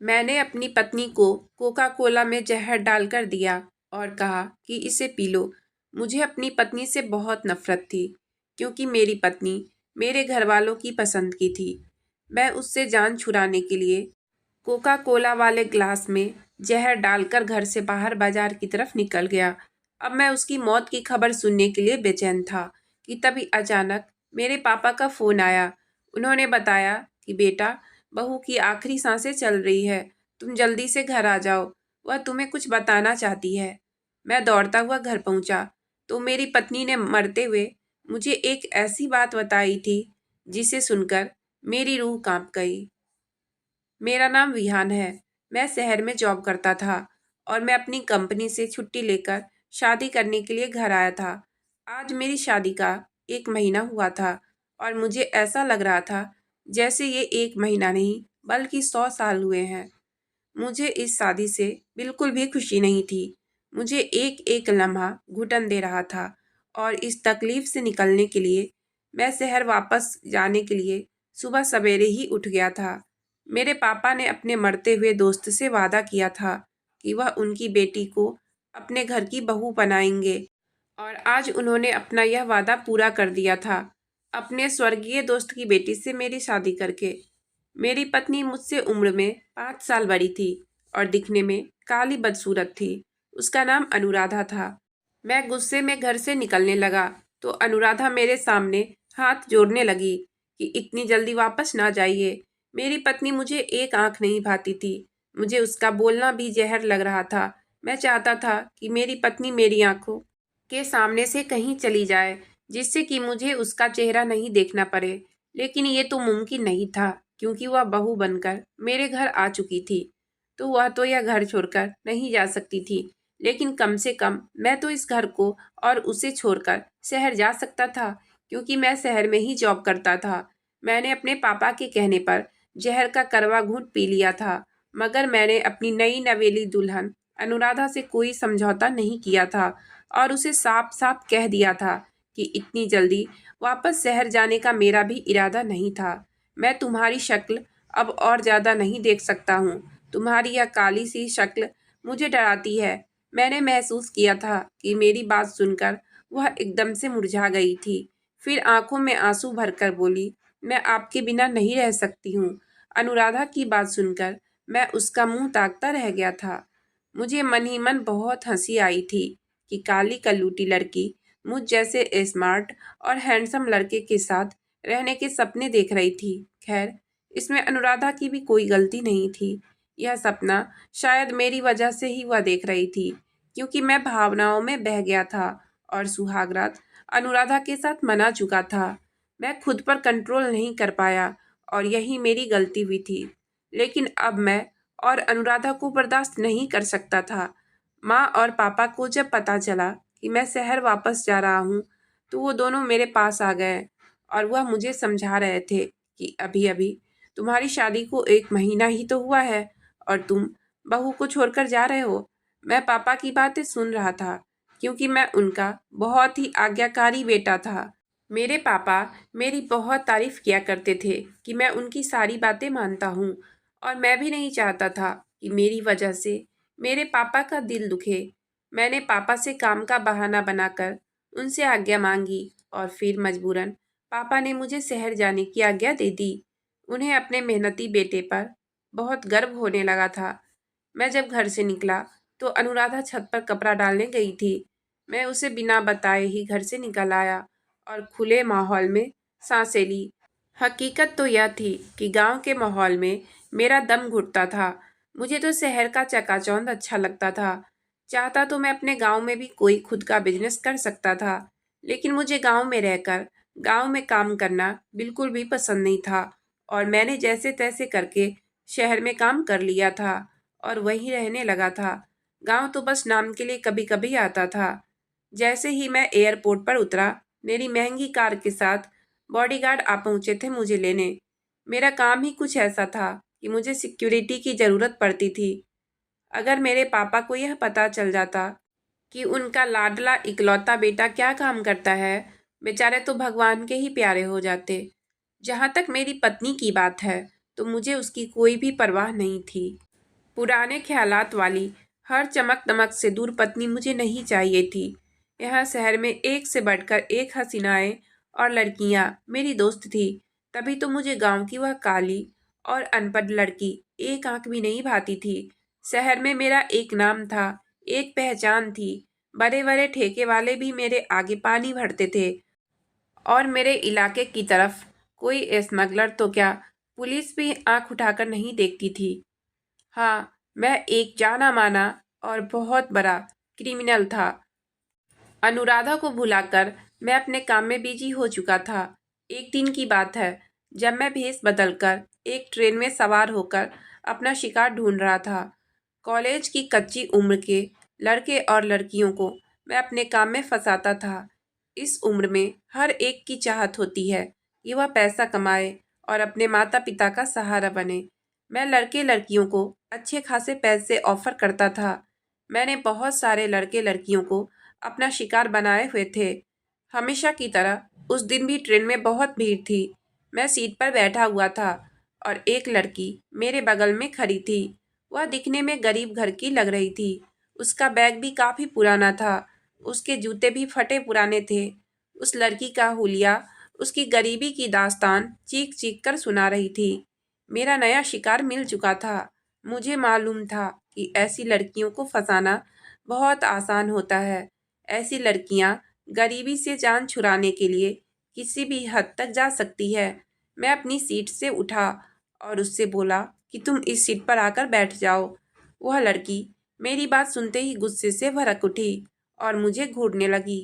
मैंने अपनी पत्नी को कोका कोला में जहर डालकर दिया और कहा कि इसे पी लो। मुझे अपनी पत्नी से बहुत नफरत थी क्योंकि मेरी पत्नी मेरे घर वालों की पसंद की थी। मैं उससे जान छुड़ाने के लिए कोका कोला वाले ग्लास में जहर डालकर घर से बाहर बाजार की तरफ निकल गया। अब मैं उसकी मौत की खबर सुनने के लिए बेचैन था कि तभी अचानक मेरे पापा का फ़ोन आया। उन्होंने बताया कि बेटा, बहू की आखिरी सांसें चल रही है, तुम जल्दी से घर आ जाओ, वह तुम्हें कुछ बताना चाहती है। मैं दौड़ता हुआ घर पहुंचा तो मेरी पत्नी ने मरते हुए मुझे एक ऐसी बात बताई थी जिसे सुनकर मेरी रूह कांप गई। मेरा नाम विहान है। मैं शहर में जॉब करता था और मैं अपनी कंपनी से छुट्टी लेकर शादी करने के लिए घर आया था। आज मेरी शादी का 1 महीना हुआ था और मुझे ऐसा लग रहा था जैसे ये 1 महीना नहीं बल्कि 100 साल हुए हैं। मुझे इस शादी से बिल्कुल भी खुशी नहीं थी। मुझे एक एक लम्हा घुटन दे रहा था और इस तकलीफ से निकलने के लिए मैं शहर वापस जाने के लिए सुबह सवेरे ही उठ गया था। मेरे पापा ने अपने मरते हुए दोस्त से वादा किया था कि वह उनकी बेटी को अपने घर की बहू बनाएंगे और आज उन्होंने अपना यह वादा पूरा कर दिया था अपने स्वर्गीय दोस्त की बेटी से मेरी शादी करके। मेरी पत्नी मुझसे उम्र में 5 साल बड़ी थी और दिखने में काली बदसूरत थी। उसका नाम अनुराधा था। मैं गुस्से में घर से निकलने लगा तो अनुराधा मेरे सामने हाथ जोड़ने लगी कि इतनी जल्दी वापस ना जाइए। मेरी पत्नी मुझे एक आंख नहीं भाती थी। मुझे उसका बोलना भी जहर लग रहा था। मैं चाहता था कि मेरी पत्नी मेरी आंखों के सामने से कहीं चली जाए जिससे कि मुझे उसका चेहरा नहीं देखना पड़े, लेकिन ये तो मुमकिन नहीं था क्योंकि वह बहू बनकर मेरे घर आ चुकी थी। तो वह तो यह घर छोड़कर नहीं जा सकती थी, लेकिन कम से कम मैं तो इस घर को और उसे छोड़कर शहर जा सकता था क्योंकि मैं शहर में ही जॉब करता था। मैंने अपने पापा के कहने पर जहर का करवा घूंट पी लिया था, मगर मैंने अपनी नई नवेली दुल्हन अनुराधा से कोई समझौता नहीं किया था और उसे साफ साफ कह दिया था कि इतनी जल्दी वापस शहर जाने का मेरा भी इरादा नहीं था। मैं तुम्हारी शक्ल अब और ज़्यादा नहीं देख सकता हूँ। तुम्हारी यह काली सी शक्ल मुझे डराती है। मैंने महसूस किया था कि मेरी बात सुनकर वह एकदम से मुरझा गई थी। फिर आंखों में आंसू भरकर बोली, मैं आपके बिना नहीं रह सकती हूँ। अनुराधा की बात सुनकर मैं उसका मुंह ताकता रह गया था। मुझे मन ही मन बहुत हंसी आई थी कि काली कल्लूटी लड़की मुझ जैसे स्मार्ट और हैंडसम लड़के के साथ रहने के सपने देख रही थी। खैर, इसमें अनुराधा की भी कोई गलती नहीं थी। यह सपना शायद मेरी वजह से ही वह देख रही थी क्योंकि मैं भावनाओं में बह गया था और सुहागरात अनुराधा के साथ मना चुका था। मैं खुद पर कंट्रोल नहीं कर पाया और यही मेरी गलती हुई थी। लेकिन अब मैं और अनुराधा को बर्दाश्त नहीं कर सकता था। माँ और पापा को जब पता चला कि मैं शहर वापस जा रहा हूँ तो वो दोनों मेरे पास आ गए और वह मुझे समझा रहे थे कि अभी अभी तुम्हारी शादी को 1 महीना ही तो हुआ है और तुम बहू को छोड़कर जा रहे हो। मैं पापा की बातें सुन रहा था क्योंकि मैं उनका बहुत ही आज्ञाकारी बेटा था। मेरे पापा मेरी बहुत तारीफ किया करते थे कि मैं उनकी सारी बातें मानता हूँ और मैं भी नहीं चाहता था कि मेरी वजह से मेरे पापा का दिल दुखे। मैंने पापा से काम का बहाना बनाकर उनसे आज्ञा मांगी और फिर मजबूरन पापा ने मुझे शहर जाने की आज्ञा दे दी। उन्हें अपने मेहनती बेटे पर बहुत गर्व होने लगा था। मैं जब घर से निकला तो अनुराधा छत पर कपड़ा डालने गई थी। मैं उसे बिना बताए ही घर से निकल आया और खुले माहौल में सांसें ली। हकीकत तो यह थी कि गांव के माहौल में मेरा दम घुटता था। मुझे तो शहर का चकाचौंध अच्छा लगता था। चाहता तो मैं अपने गांव में भी कोई खुद का बिजनेस कर सकता था, लेकिन मुझे गांव में रहकर गांव में काम करना बिल्कुल भी पसंद नहीं था और मैंने जैसे तैसे करके शहर में काम कर लिया था और वहीं रहने लगा था। गांव तो बस नाम के लिए कभी कभी आता था। जैसे ही मैं एयरपोर्ट पर उतरा, मेरी महंगी कार के साथ बॉडीगार्ड आ पहुंचे थे मुझे लेने। मेरा काम ही कुछ ऐसा था कि मुझे सिक्योरिटी की ज़रूरत पड़ती थी। अगर मेरे पापा को यह पता चल जाता कि उनका लाडला इकलौता बेटा क्या काम करता है, बेचारे तो भगवान के ही प्यारे हो जाते। जहाँ तक मेरी पत्नी की बात है तो मुझे उसकी कोई भी परवाह नहीं थी। पुराने ख्यालात वाली हर चमक दमक से दूर पत्नी मुझे नहीं चाहिए थी। यहाँ शहर में एक से बढ़कर एक हसीनाएं और लड़कियां मेरी दोस्त थी। तभी तो मुझे गांव की वह काली और अनपढ़ लड़की एक आंख भी नहीं भाती थी। शहर में मेरा एक नाम था, एक पहचान थी। बड़े बड़े ठेके वाले भी मेरे आगे पानी भरते थे और मेरे इलाके की तरफ कोई स्मगलर तो क्या, पुलिस भी आंख उठाकर नहीं देखती थी। हाँ, मैं एक जाना माना और बहुत बड़ा क्रिमिनल था। अनुराधा को भुलाकर मैं अपने काम में बिजी हो चुका था। एक दिन की बात है, जब मैं भेष बदलकर एक ट्रेन में सवार होकर अपना शिकार ढूंढ रहा था। कॉलेज की कच्ची उम्र के लड़के और लड़कियों को मैं अपने काम में फंसाता था। इस उम्र में हर एक की चाहत होती है कि वह पैसा कमाए और अपने माता पिता का सहारा बने। मैं लड़के लड़कियों को अच्छे खासे पैसे ऑफर करता था। मैंने बहुत सारे लड़के लड़कियों को अपना शिकार बनाए हुए थे। हमेशा की तरह उस दिन भी ट्रेन में बहुत भीड़ थी। मैं सीट पर बैठा हुआ था और एक लड़की मेरे बगल में खड़ी थी। वह दिखने में गरीब घर की लग रही थी। उसका बैग भी काफ़ी पुराना था। उसके जूते भी फटे पुराने थे। उस लड़की का हुलिया उसकी गरीबी की दास्तान चीख चीख कर सुना रही थी। मेरा नया शिकार मिल चुका था। मुझे मालूम था कि ऐसी लड़कियों को फंसाना बहुत आसान होता है। ऐसी लड़कियां गरीबी से जान छुड़ाने के लिए किसी भी हद तक जा सकती है। मैं अपनी सीट से उठा और उससे बोला कि तुम इस सीट पर आकर बैठ जाओ। वह लड़की मेरी बात सुनते ही गुस्से से भड़क उठी और मुझे घूरने लगी।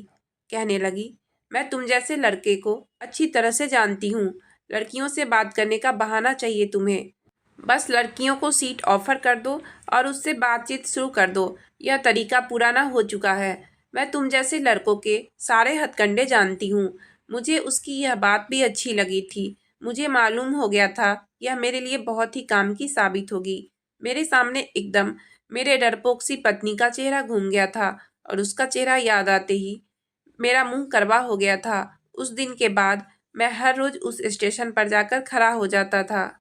कहने लगी, मैं तुम जैसे लड़के को अच्छी तरह से जानती हूँ। लड़कियों से बात करने का बहाना चाहिए तुम्हें। बस लड़कियों को सीट ऑफर कर दो और उससे बातचीत शुरू कर दो। यह तरीका पुराना हो चुका है। मैं तुम जैसे लड़कों के सारे हथकंडे जानती हूँ। मुझे उसकी यह बात भी अच्छी लगी थी। मुझे मालूम हो गया था यह मेरे लिए बहुत ही काम की साबित होगी। मेरे सामने एकदम मेरे डरपोक सी पत्नी का चेहरा घूम गया था और उसका चेहरा याद आते ही मेरा मुंह करवा हो गया था। उस दिन के बाद मैं हर रोज उस स्टेशन पर जाकर खड़ा हो जाता था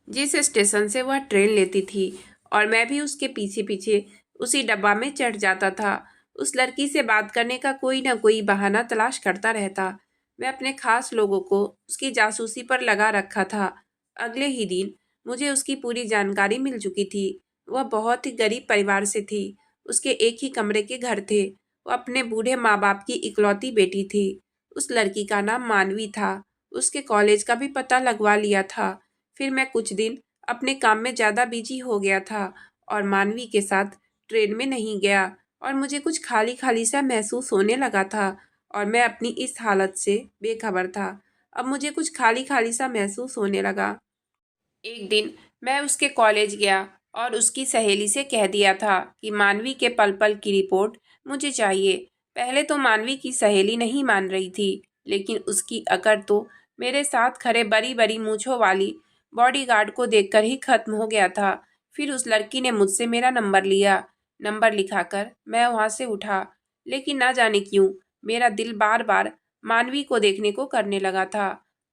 जिस स्टेशन से वह ट्रेन लेती थी, और मैं भी उसके पीछे पीछे उसी डब्बा में चढ़ जाता था। उस लड़की से बात करने का कोई ना कोई बहाना तलाश करता रहता। मैं अपने खास लोगों को उसकी जासूसी पर लगा रखा था। अगले ही दिन मुझे उसकी पूरी जानकारी मिल चुकी थी। वह बहुत ही गरीब परिवार से थी। उसके एक ही कमरे के घर थे। वो अपने बूढ़े माँ बाप की इकलौती बेटी थी। उस लड़की का नाम मानवी था। उसके कॉलेज का भी पता लगवा लिया था। फिर मैं कुछ दिन अपने काम में ज़्यादा बिजी हो गया था और मानवी के साथ ट्रेन में नहीं गया, और मुझे कुछ खाली खाली सा महसूस होने लगा था और मैं अपनी इस हालत से बेखबर था। अब मुझे कुछ खाली खाली सा महसूस होने लगा। एक दिन मैं उसके कॉलेज गया और उसकी सहेली से कह दिया था कि मानवी के पल पल की रिपोर्ट मुझे चाहिए। पहले तो मानवी की सहेली नहीं मान रही थी, लेकिन उसकी अकड़ तो मेरे साथ खड़े बड़ी बड़ी मूंछों वाली बॉडीगार्ड को देखकर ही खत्म हो गया था। फिर उस लड़की ने मुझसे मेरा नंबर लिया। नंबर लिखाकर मैं वहाँ से उठा, लेकिन ना जाने क्यों मेरा दिल बार बार मानवी को देखने को करने लगा था।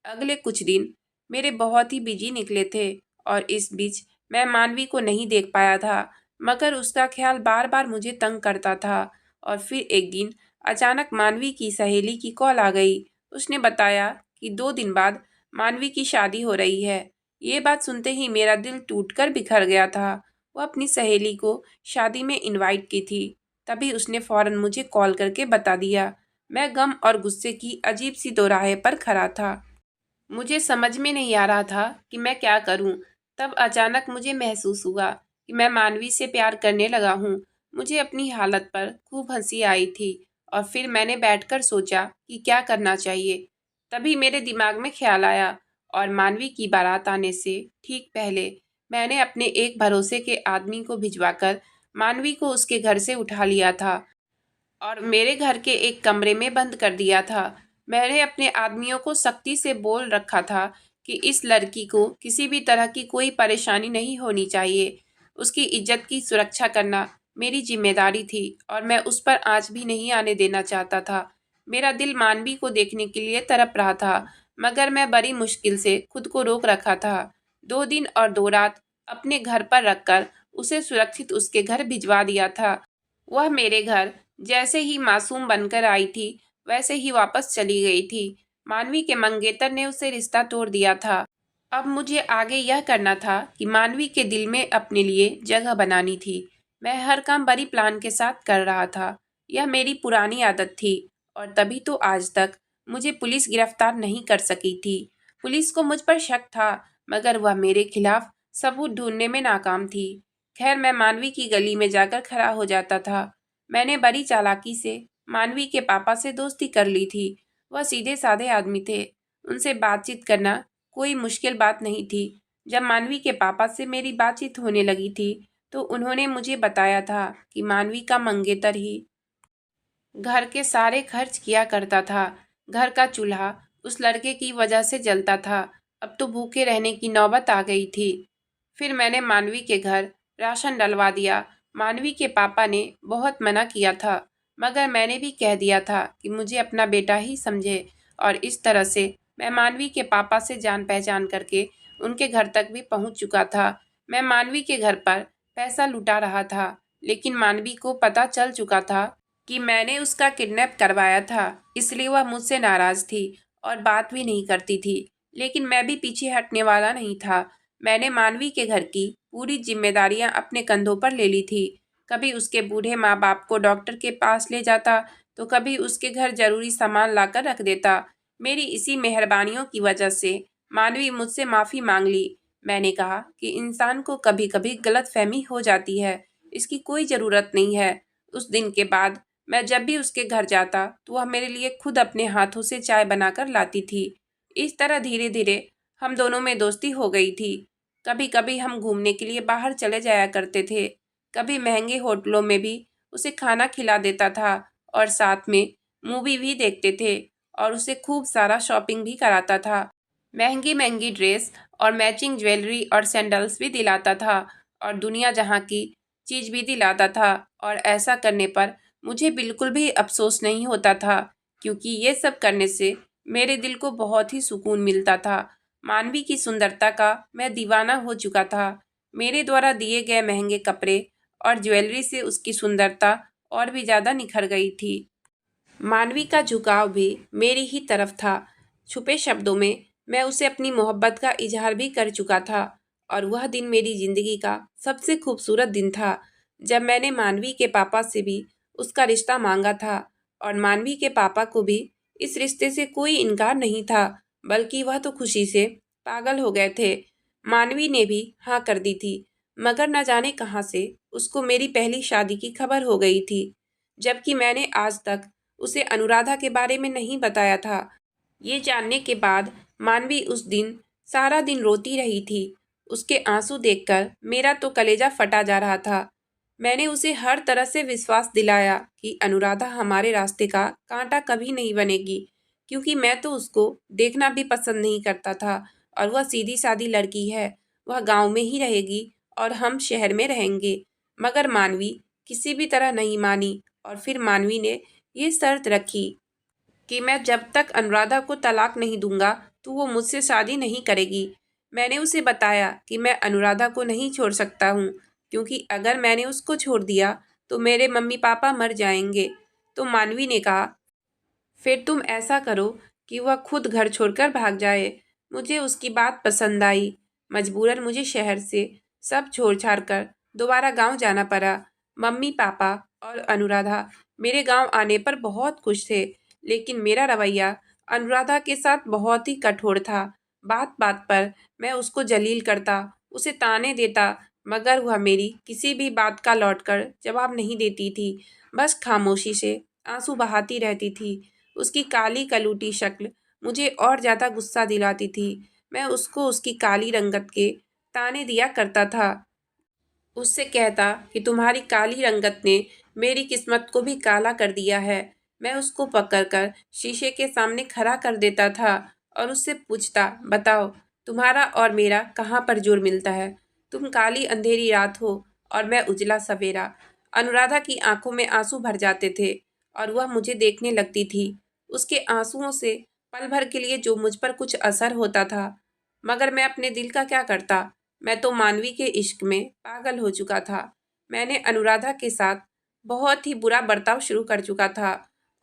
अगले कुछ दिन मेरे बहुत ही बिजी निकले थे और इस बीच मैं मानवी को नहीं देख पाया था, मगर उसका ख्याल बार बार मुझे तंग करता था। और फिर एक दिन अचानक मानवी की सहेली की कॉल आ गई। उसने बताया कि 2 दिन बाद मानवी की शादी हो रही है। ये बात सुनते ही मेरा दिल टूटकर बिखर गया था। वो अपनी सहेली को शादी में इनवाइट की थी। तभी उसने फौरन मुझे कॉल करके बता दिया। मैं गम और गुस्से की अजीब सी दोराहे पर खड़ा था। मुझे समझ में नहीं आ रहा था कि मैं क्या करूं। तब अचानक मुझे महसूस हुआ कि मैं मानवी से प्यार करने लगा हूं। मुझे अपनी हालत पर खूब हंसी आई थी और फिर मैंने बैठकर सोचा कि क्या करना चाहिए। तभी मेरे दिमाग में ख्याल आया, और मानवी की बारात आने से ठीक पहले मैंने अपने एक भरोसे के आदमी को भिजवाकर मानवी को उसके घर से उठा लिया था और मेरे घर के एक कमरे में बंद कर दिया था। मैंने अपने आदमियों को सख्ती से बोल रखा था कि इस लड़की को किसी भी तरह की कोई परेशानी नहीं होनी चाहिए। उसकी इज्जत की सुरक्षा करना मेरी जिम्मेदारी थी और मैं उस पर आँच भी नहीं आने देना चाहता था। मेरा दिल मानवी को देखने के लिए तड़प रहा था, मगर मैं बड़ी मुश्किल से खुद को रोक रखा था। 2 दिन और 2 रात अपने घर पर रखकर उसे सुरक्षित उसके घर भिजवा दिया था। वह मेरे घर जैसे ही मासूम बनकर आई थी वैसे ही वापस चली गई थी। मानवी के मंगेतर ने उसे रिश्ता तोड़ दिया था। अब मुझे आगे यह करना था कि मानवी के दिल में अपने लिए जगह बनानी थी। मैं हर काम बड़ी प्लान के साथ कर रहा था। यह मेरी पुरानी आदत थी और तभी तो आज तक मुझे पुलिस गिरफ्तार नहीं कर सकी थी। पुलिस को मुझ पर शक था, मगर वह मेरे खिलाफ सबूत ढूंढने में नाकाम थी। खैर, मैं मानवी की गली में जाकर खड़ा हो जाता था। मैंने बड़ी चालाकी से मानवी के पापा से दोस्ती कर ली थी। वह सीधे साधे आदमी थे। उनसे बातचीत करना कोई मुश्किल बात नहीं थी। जब मानवी के पापा से मेरी बातचीत होने लगी थी तो उन्होंने मुझे बताया था कि मानवी का मंगेतर ही घर के सारे खर्च किया करता था। घर का चूल्हा उस लड़के की वजह से जलता था। अब तो भूखे रहने की नौबत आ गई थी। फिर मैंने मानवी के घर राशन डलवा दिया। मानवी के पापा ने बहुत मना किया था, मगर मैंने भी कह दिया था कि मुझे अपना बेटा ही समझे, और इस तरह से मैं मानवी के पापा से जान पहचान करके उनके घर तक भी पहुंच चुका था। मैं मानवी के घर पर पैसा लुटा रहा था, लेकिन मानवी को पता चल चुका था कि मैंने उसका किडनैप करवाया था। इसलिए वह मुझसे नाराज थी और बात भी नहीं करती थी। लेकिन मैं भी पीछे हटने वाला नहीं था। मैंने मानवी के घर की पूरी जिम्मेदारियां अपने कंधों पर ले ली थी। कभी उसके बूढ़े माँ बाप को डॉक्टर के पास ले जाता, तो कभी उसके घर जरूरी सामान लाकर रख देता। मेरी इसी मेहरबानियों की वजह से मानवी मुझसे माफ़ी मांग ली। मैंने कहा कि इंसान को कभी कभी गलतफहमी हो जाती है, इसकी कोई ज़रूरत नहीं है। उस दिन के बाद मैं जब भी उसके घर जाता तो वह मेरे लिए खुद अपने हाथों से चाय बनाकर लाती थी। इस तरह धीरे धीरे हम दोनों में दोस्ती हो गई थी। कभी कभी हम घूमने के लिए बाहर चले जाया करते थे। कभी महंगे होटलों में भी उसे खाना खिला देता था और साथ में मूवी भी देखते थे और उसे खूब सारा शॉपिंग भी कराता था। महंगी महंगी ड्रेस और मैचिंग ज्वेलरी और सैंडल्स भी दिलाता था और दुनिया जहाँ की चीज़ भी दिलाता था। और ऐसा करने पर मुझे बिल्कुल भी अफसोस नहीं होता था, क्योंकि ये सब करने से मेरे दिल को बहुत ही सुकून मिलता था। मानवी की सुंदरता का मैं दीवाना हो चुका था। मेरे द्वारा दिए गए महंगे कपड़े और ज्वेलरी से उसकी सुंदरता और भी ज़्यादा निखर गई थी। मानवी का झुकाव भी मेरी ही तरफ था। छुपे शब्दों में मैं उसे अपनी मोहब्बत का इजहार भी कर चुका था, और वह दिन मेरी जिंदगी का सबसे खूबसूरत दिन था जब मैंने मानवी के पापा से भी उसका रिश्ता मांगा था। और मानवी के पापा को भी इस रिश्ते से कोई इनकार नहीं था, बल्कि वह तो खुशी से पागल हो गए थे। मानवी ने भी हाँ कर दी थी, मगर न जाने कहाँ से उसको मेरी पहली शादी की खबर हो गई थी, जबकि मैंने आज तक उसे अनुराधा के बारे में नहीं बताया था। ये जानने के बाद मानवी उस दिन सारा दिन रोती रही थी। उसके आंसू देखकर मेरा तो कलेजा फटा जा रहा था। मैंने उसे हर तरह से विश्वास दिलाया कि अनुराधा हमारे रास्ते का कांटा कभी नहीं बनेगी, क्योंकि मैं तो उसको देखना भी पसंद नहीं करता था और वह सीधी सादी लड़की है। वह गांव में ही रहेगी और हम शहर में रहेंगे। मगर मानवी किसी भी तरह नहीं मानी, और फिर मानवी ने ये शर्त रखी कि मैं जब तक अनुराधा को तलाक नहीं दूंगा तो वो मुझसे शादी नहीं करेगी। मैंने उसे बताया कि मैं अनुराधा को नहीं छोड़ सकता हूँ, क्योंकि अगर मैंने उसको छोड़ दिया तो मेरे मम्मी पापा मर जाएंगे। तो मानवी ने कहा, फिर तुम ऐसा करो कि वह खुद घर छोड़कर भाग जाए। मुझे उसकी बात पसंद आई। मजबूरन मुझे शहर से सब छोड़ छाड़ कर दोबारा गांव जाना पड़ा। मम्मी पापा और अनुराधा मेरे गांव आने पर बहुत खुश थे, लेकिन मेरा रवैया अनुराधा के साथ बहुत ही कठोर था। बात बात पर मैं उसको जलील करता, उसे ताने देता, मगर वह मेरी किसी भी बात का लौटकर जवाब नहीं देती थी। बस खामोशी से आंसू बहाती रहती थी। उसकी काली कलूटी शक्ल मुझे और ज़्यादा गुस्सा दिलाती थी। मैं उसको उसकी काली रंगत के ताने दिया करता था। उससे कहता कि तुम्हारी काली रंगत ने मेरी किस्मत को भी काला कर दिया है। मैं उसको पकड़कर शीशे के सामने खड़ा कर देता था और उससे पूछता, बताओ तुम्हारा और मेरा कहाँ पर जोर मिलता है? तुम काली अंधेरी रात हो और मैं उजला सवेरा। अनुराधा की आंखों में आंसू भर जाते थे और वह मुझे देखने लगती थी। उसके आंसुओं से पल भर के लिए जो मुझ पर कुछ असर होता था, मगर मैं अपने दिल का क्या करता। मैं तो मानवी के इश्क में पागल हो चुका था। मैंने अनुराधा के साथ बहुत ही बुरा बर्ताव शुरू कर चुका था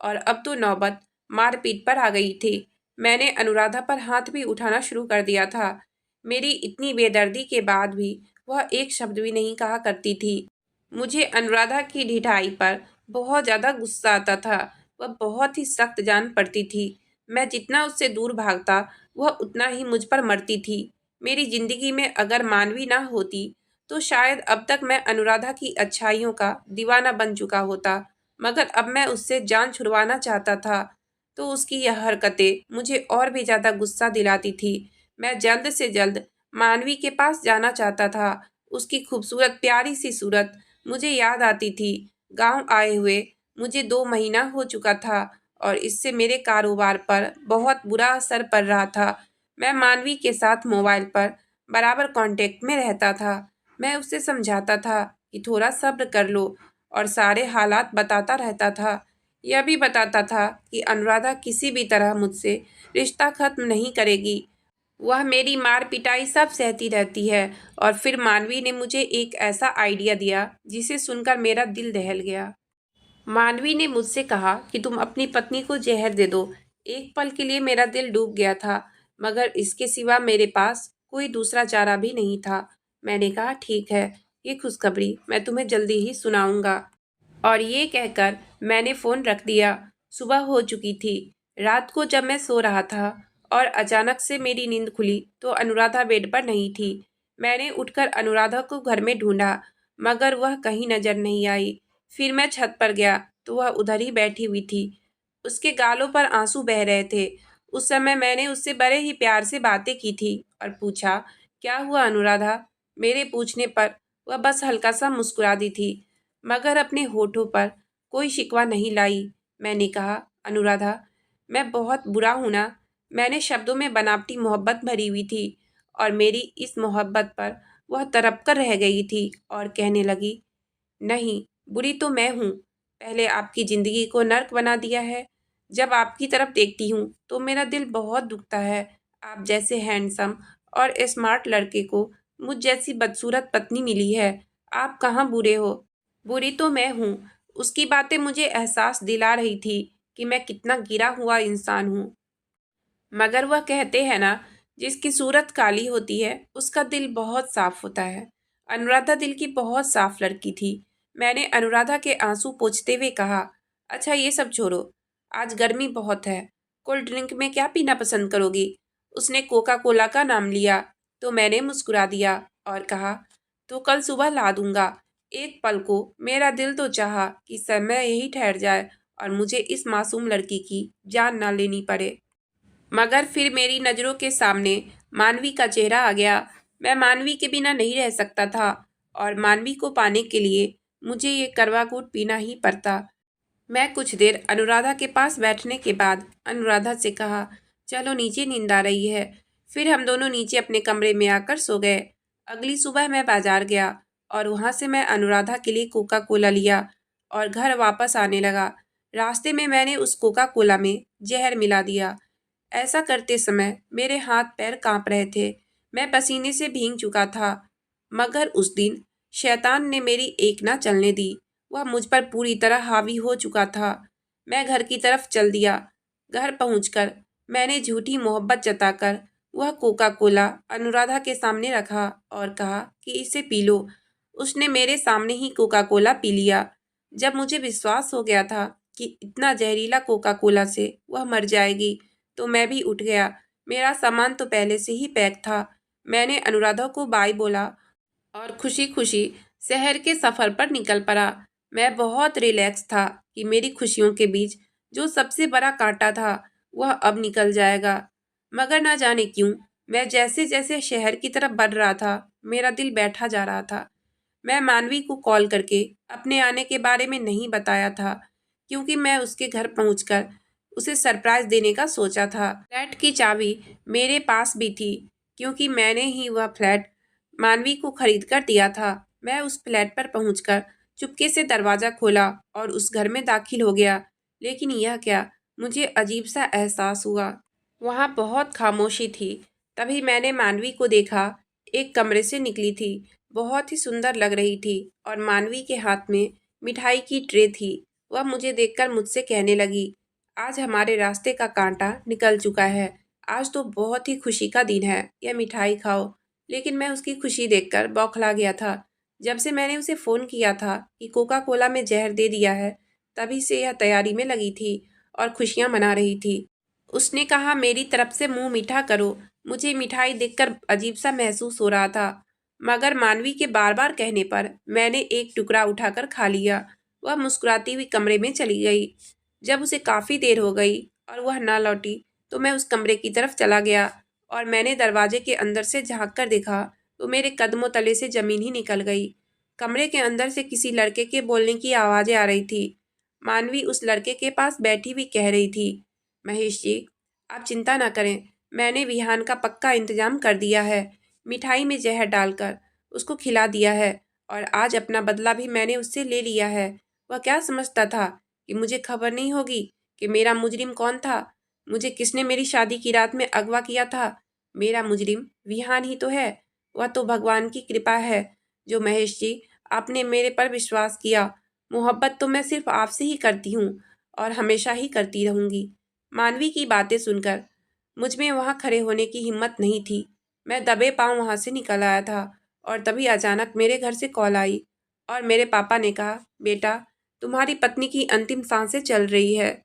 और अब तो नौबत मारपीट पर आ गई थी। मैंने अनुराधा पर हाथ भी उठाना शुरू कर दिया था। मेरी इतनी बेदर्दी के बाद भी वह एक शब्द भी नहीं कहा करती थी। मुझे अनुराधा की ढिठाई पर बहुत ज़्यादा गुस्सा आता था। वह बहुत ही सख्त जान पड़ती थी। मैं जितना उससे दूर भागता वह उतना ही मुझ पर मरती थी। मेरी जिंदगी में अगर मानवी ना होती तो शायद अब तक मैं अनुराधा की अच्छाइयों का दीवाना बन चुका होता। मगर अब मैं उससे जान छुड़वाना चाहता था तो उसकी यह हरकतें मुझे और भी ज़्यादा गुस्सा दिलाती थी। मैं जल्द से जल्द मानवी के पास जाना चाहता था। उसकी खूबसूरत प्यारी सी सूरत मुझे याद आती थी। गांव आए हुए मुझे 2 महीना हो चुका था और इससे मेरे कारोबार पर बहुत बुरा असर पड़ रहा था। मैं मानवी के साथ मोबाइल पर बराबर कांटेक्ट में रहता था। मैं उसे समझाता था कि थोड़ा सब्र कर लो और सारे हालात बताता रहता था। यह भी बताता था कि अनुराधा किसी भी तरह मुझसे रिश्ता खत्म नहीं करेगी। वह मेरी मार पिटाई सब सहती रहती है। और फिर मानवी ने मुझे एक ऐसा आइडिया दिया जिसे सुनकर मेरा दिल दहल गया। मानवी ने मुझसे कहा कि तुम अपनी पत्नी को जहर दे दो। एक पल के लिए मेरा दिल डूब गया था, मगर इसके सिवा मेरे पास कोई दूसरा चारा भी नहीं था। मैंने कहा ठीक है, ये खुशखबरी मैं तुम्हें जल्दी ही सुनाऊंगा। और ये कहकर मैंने फ़ोन रख दिया। सुबह हो चुकी थी। रात को जब मैं सो रहा था और अचानक से मेरी नींद खुली तो अनुराधा बेड पर नहीं थी। मैंने उठकर अनुराधा को घर में ढूंढा, मगर वह कहीं नजर नहीं आई। फिर मैं छत पर गया तो वह उधर ही बैठी हुई थी। उसके गालों पर आंसू बह रहे थे। उस समय मैंने उससे बड़े ही प्यार से बातें की थी और पूछा, क्या हुआ अनुराधा? मेरे पूछने पर वह बस हल्का सा मुस्कुरा दी थी, मगर अपने होठों पर कोई शिकवा नहीं लाई। मैंने कहा, अनुराधा, मैं बहुत बुरा हूं ना। मैंने शब्दों में बनावटी मोहब्बत भरी हुई थी और मेरी इस मोहब्बत पर वह तड़प कर रह गई थी और कहने लगी, नहीं, बुरी तो मैं हूँ। पहले आपकी जिंदगी को नर्क बना दिया है। जब आपकी तरफ देखती हूँ तो मेरा दिल बहुत दुखता है। आप जैसे हैंडसम और स्मार्ट लड़के को मुझ जैसी बदसूरत पत्नी मिली है। आप कहाँ बुरे हो? बुरी तो मैं हूँ। उसकी बातें मुझे एहसास दिला रही थी कि मैं कितना गिरा हुआ इंसान हूँ। मगर वह कहते हैं ना, जिसकी सूरत काली होती है उसका दिल बहुत साफ होता है। अनुराधा दिल की बहुत साफ लड़की थी। मैंने अनुराधा के आंसू पोंछते हुए कहा, अच्छा ये सब छोड़ो, आज गर्मी बहुत है, कोल्ड ड्रिंक में क्या पीना पसंद करोगी? उसने कोका कोला का नाम लिया तो मैंने मुस्कुरा दिया और कहा, तो कल सुबह ला दूंगा। एक पल को मेरा दिल तो चाहा कि समय यही ठहर जाए और मुझे इस मासूम लड़की की जान ना लेनी पड़े। मगर फिर मेरी नज़रों के सामने मानवी का चेहरा आ गया। मैं मानवी के बिना नहीं रह सकता था और मानवी को पाने के लिए मुझे ये करवा कूट पीना ही पड़ता। मैं कुछ देर अनुराधा के पास बैठने के बाद अनुराधा से कहा, चलो नीचे नींद आ रही है। फिर हम दोनों नीचे अपने कमरे में आकर सो गए। अगली सुबह मैं बाजार गया और वहाँ से मैं अनुराधा के लिए कोका कोला लिया और घर वापस आने लगा। रास्ते में मैंने उस कोका कोला में जहर मिला दिया। ऐसा करते समय मेरे हाथ पैर कांप रहे थे। मैं पसीने से भीग चुका था। मगर उस दिन शैतान ने मेरी एक ना चलने दी। वह मुझ पर पूरी तरह हावी हो चुका था। मैं घर की तरफ चल दिया। घर पहुंचकर मैंने झूठी मोहब्बत जताकर वह कोका कोला अनुराधा के सामने रखा और कहा कि इसे पी लो। उसने मेरे सामने ही कोका कोला पी लिया। जब मुझे विश्वास हो गया था कि इतना जहरीला कोका कोला से वह मर जाएगी तो मैं भी उठ गया। मेरा सामान तो पहले से ही पैक था। मैंने अनुराधा को बाय बोला और खुशी खुशी शहर के सफ़र पर निकल पड़ा। मैं बहुत रिलैक्स था कि मेरी खुशियों के बीच जो सबसे बड़ा कांटा था वह अब निकल जाएगा। मगर ना जाने क्यों मैं जैसे जैसे शहर की तरफ बढ़ रहा था मेरा दिल बैठा जा रहा था। मैं मानवी को कॉल करके अपने आने के बारे में नहीं बताया था, क्योंकि मैं उसके घर पहुंचकर उसे सरप्राइज देने का सोचा था। फ्लैट की चाबी मेरे पास भी थी, क्योंकि मैंने ही वह फ्लैट मानवी को खरीद कर दिया था। मैं उस फ्लैट पर पहुंचकर चुपके से दरवाज़ा खोला और उस घर में दाखिल हो गया। लेकिन यह क्या, मुझे अजीब सा एहसास हुआ। वहाँ बहुत खामोशी थी। तभी मैंने मानवी को देखा एक कमरे से निकली थी। बहुत ही सुंदर लग रही थी और मानवी के हाथ में मिठाई की ट्रे थी। वह मुझे देखकर मुझसे कहने लगी, आज हमारे रास्ते का कांटा निकल चुका है। आज तो बहुत ही खुशी का दिन है, यह मिठाई खाओ। लेकिन मैं उसकी खुशी देखकर बौखला गया था। जब से मैंने उसे फ़ोन किया था कि कोका कोला में जहर दे दिया है, तभी से यह तैयारी में लगी थी और खुशियाँ मना रही थी। उसने कहा, मेरी तरफ से मुंह मीठा करो। मुझे मिठाई देखकर अजीब सा महसूस हो रहा था, मगर मानवी के बार बार कहने पर मैंने एक टुकड़ा उठाकर खा लिया। वह मुस्कुराती हुई कमरे में चली गई। जब उसे काफ़ी देर हो गई और वह ना लौटी, तो मैं उस कमरे की तरफ चला गया और मैंने दरवाजे के अंदर से झांक कर देखा तो मेरे कदमों तले से ज़मीन ही निकल गई। कमरे के अंदर से किसी लड़के के बोलने की आवाज़ें आ रही थी। मानवी उस लड़के के पास बैठी हुई कह रही थी, महेश जी, आप चिंता ना करें, मैंने विहान का पक्का इंतजाम कर दिया है। मिठाई में जहर डालकर उसको खिला दिया है और आज अपना बदला भी मैंने उससे ले लिया है। वह क्या समझता था कि मुझे खबर नहीं होगी कि मेरा मुजरिम कौन था? मुझे किसने मेरी शादी की रात में अगवा किया था? मेरा मुजरिम विहान ही तो है। वह तो भगवान की कृपा है जो महेश जी आपने मेरे पर विश्वास किया। मोहब्बत तो मैं सिर्फ आपसे ही करती हूँ और हमेशा ही करती रहूँगी। मानवी की बातें सुनकर मुझ में वहाँ खड़े होने की हिम्मत नहीं थी। मैं दबे पाँव वहाँ से निकल आया था और तभी अचानक मेरे घर से कॉल आई और मेरे पापा ने कहा, बेटा, तुम्हारी पत्नी की अंतिम सांसें चल रही है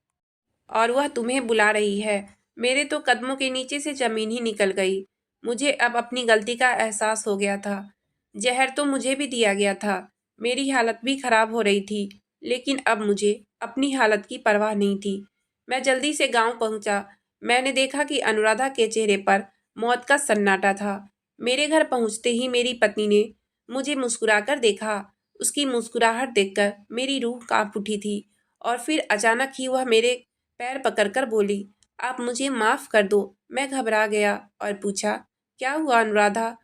और वह तुम्हें बुला रही है। मेरे तो कदमों के नीचे से ज़मीन ही निकल गई। मुझे अब अपनी गलती का एहसास हो गया था। ज़हर तो मुझे भी दिया गया था। मेरी हालत भी खराब हो रही थी, लेकिन अब मुझे अपनी हालत की परवाह नहीं थी। मैं जल्दी से गांव पहुंचा। मैंने देखा कि अनुराधा के चेहरे पर मौत का सन्नाटा था। मेरे घर पहुंचते ही मेरी पत्नी ने मुझे मुस्कुराकर देखा। उसकी मुस्कुराहट देखकर मेरी रूह कांप उठी थी और फिर अचानक ही वह मेरे पैर पकड़कर बोली, आप मुझे माफ़ कर दो। मैं घबरा गया और पूछा, क्या हुआ अनुराधा?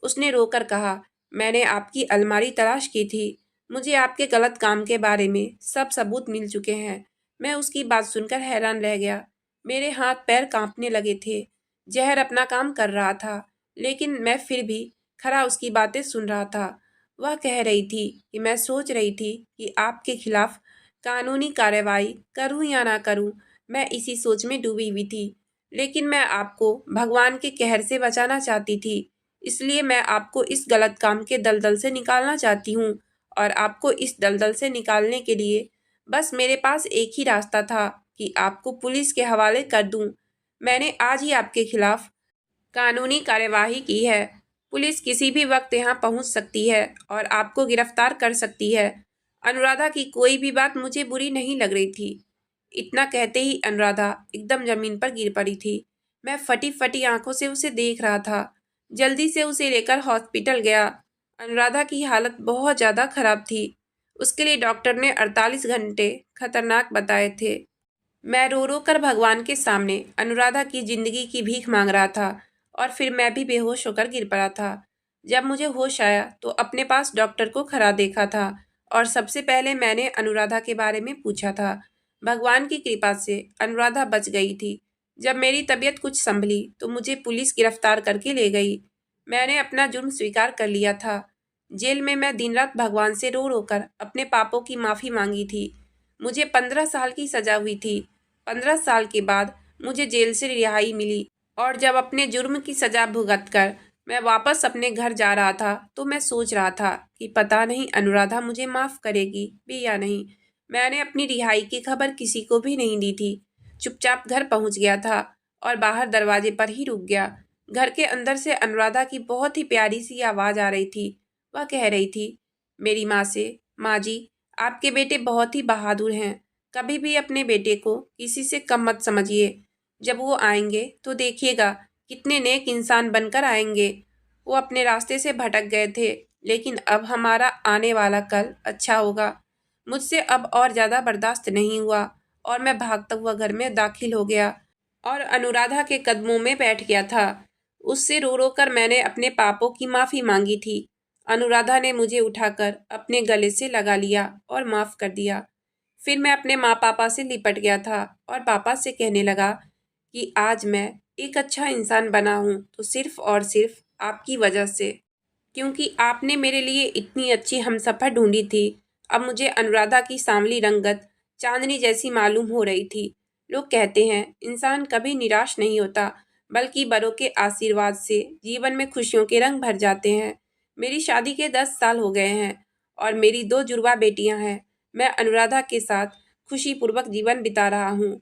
उसने रोकर कहा, मैंने आपकी अलमारी तलाश की थी। मुझे आपके गलत काम के बारे में सब सबूत मिल चुके हैं। मैं उसकी बात सुनकर हैरान रह गया। मेरे हाथ पैर कांपने लगे थे। जहर अपना काम कर रहा था, लेकिन मैं फिर भी खरा उसकी बातें सुन रहा था। वह कह रही थी कि मैं सोच रही थी कि आपके खिलाफ कानूनी कार्रवाई करूं या ना करूं। मैं इसी सोच में डूबी हुई थी, लेकिन मैं आपको भगवान के कहर से बचाना चाहती थी। इसलिए मैं आपको इस गलत काम के दलदल से निकालना चाहती हूँ और आपको इस दलदल से निकालने के लिए बस मेरे पास एक ही रास्ता था कि आपको पुलिस के हवाले कर दूँ। मैंने आज ही आपके खिलाफ कानूनी कार्यवाही की है। पुलिस किसी भी वक्त यहाँ पहुँच सकती है और आपको गिरफ्तार कर सकती है। अनुराधा की कोई भी बात मुझे बुरी नहीं लग रही थी। इतना कहते ही अनुराधा एकदम जमीन पर गिर पड़ी थी। मैं फटी फटी आंखों से उसे देख रहा था। जल्दी से उसे लेकर हॉस्पिटल गया। अनुराधा की हालत बहुत ज़्यादा खराब थी। उसके लिए डॉक्टर ने 48 घंटे खतरनाक बताए थे। मैं रो रो कर भगवान के सामने अनुराधा की जिंदगी की भीख मांग रहा था और फिर मैं भी बेहोश होकर गिर पड़ा था। जब मुझे होश आया तो अपने पास डॉक्टर को खड़ा देखा था और सबसे पहले मैंने अनुराधा के बारे में पूछा था। भगवान की कृपा से अनुराधा बच गई थी। जब मेरी तबीयत कुछ संभली तो मुझे पुलिस गिरफ्तार करके ले गई। मैंने अपना जुर्म स्वीकार कर लिया था। जेल में मैं दिन रात भगवान से रो रो कर अपने पापों की माफ़ी मांगी थी। मुझे 15 साल की सज़ा हुई थी। 15 साल के बाद मुझे जेल से रिहाई मिली और जब अपने जुर्म की सज़ा भुगत कर मैं वापस अपने घर जा रहा था तो मैं सोच रहा था कि पता नहीं अनुराधा मुझे माफ़ करेगी भी या नहीं। मैंने अपनी रिहाई की खबर किसी को भी नहीं दी थी। चुपचाप घर पहुंच गया था और बाहर दरवाजे पर ही रुक गया। घर के अंदर से अनुराधा की बहुत ही प्यारी सी आवाज़ आ रही थी। वह कह रही थी मेरी माँ से, माँ जी, आपके बेटे बहुत ही बहादुर हैं। कभी भी अपने बेटे को किसी से कम मत समझिए। जब वो आएंगे तो देखिएगा कितने नेक इंसान बनकर आएंगे। वो अपने रास्ते से भटक गए थे, लेकिन अब हमारा आने वाला कल अच्छा होगा। मुझसे अब और ज़्यादा बर्दाश्त नहीं हुआ और मैं भागता हुआ घर में दाखिल हो गया और अनुराधा के कदमों में बैठ गया था। उससे रो रो कर मैंने अपने पापों की माफ़ी मांगी थी। अनुराधा ने मुझे उठाकर अपने गले से लगा लिया और माफ़ कर दिया। फिर मैं अपने माँ पापा से लिपट गया था और पापा से कहने लगा कि आज मैं एक अच्छा इंसान बना हूँ तो सिर्फ और सिर्फ आपकी वजह से, क्योंकि आपने मेरे लिए इतनी अच्छी हमसफ़र ढूंढी थी। अब मुझे अनुराधा की सांवली रंगत चांदनी जैसी मालूम हो रही थी। लोग कहते हैं इंसान कभी निराश नहीं होता, बल्कि बड़ों के आशीर्वाद से जीवन में खुशियों के रंग भर जाते हैं। मेरी शादी के 10 साल हो गए हैं और मेरी 2 जुड़वा बेटियां हैं। मैं अनुराधा के साथ खुशीपूर्वक जीवन बिता रहा हूँ।